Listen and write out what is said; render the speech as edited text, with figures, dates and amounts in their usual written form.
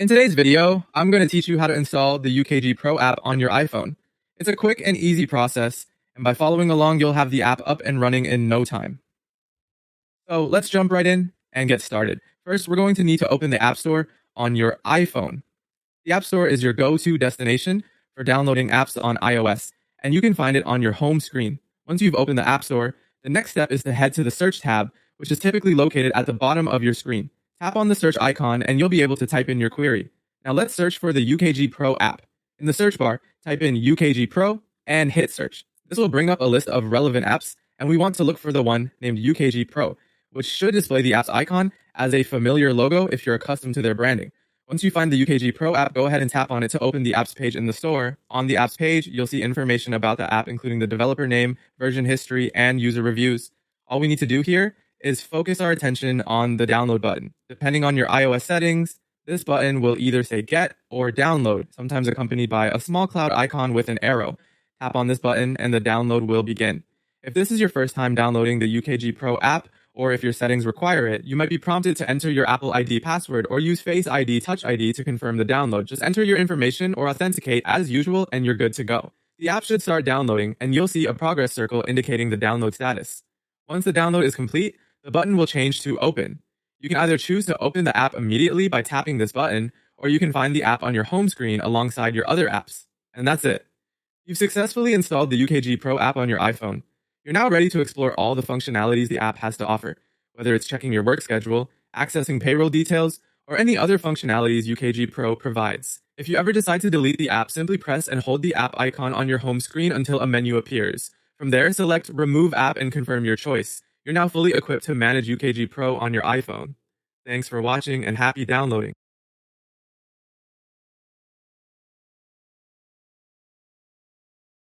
In today's video, I'm going to teach you how to install the UKG Pro app on your iPhone. It's a quick and easy process, and by following along, you'll have the app up and running in no time. So let's jump right in and get started. First, we're going to need to open the App Store on your iPhone. The App Store is your go-to destination for downloading apps on iOS, and you can find it on your home screen. Once you've opened the App Store, the next step is to head to the Search tab, which is typically located at the bottom of your screen. Tap on the search icon and you'll be able to type in your query. Now let's search for the UKG Pro app. In the search bar, type in UKG Pro and hit search. This will bring up a list of relevant apps, and we want to look for the one named UKG Pro, which should display the app's icon as a familiar logo if you're accustomed to their branding. Once you find the UKG Pro app, go ahead and tap on it to open the apps page in the store. On the apps page, you'll see information about the app, including the developer name, version history, and user reviews. All we need to do here is focus our attention on the download button. Depending on your iOS settings, this button will either say get or download, sometimes accompanied by a small cloud icon with an arrow. Tap on this button and the download will begin. If this is your first time downloading the UKG Pro app, or if your settings require it, you might be prompted to enter your Apple ID password or use Face ID, Touch ID to confirm the download. Just enter your information or authenticate as usual and you're good to go. The app should start downloading and you'll see a progress circle indicating the download status. Once the download is complete, the button will change to open. You can either choose to open the app immediately by tapping this button, or you can find the app on your home screen alongside your other apps. And that's it. You've successfully installed the UKG Pro app on your iPhone. You're now ready to explore all the functionalities the app has to offer, whether it's checking your work schedule, accessing payroll details, or any other functionalities UKG Pro provides. If you ever decide to delete the app, simply press and hold the app icon on your home screen until a menu appears. From there, select Remove App and confirm your choice. You're now fully equipped to manage UKG Pro on your iPhone. Thanks for watching and happy downloading.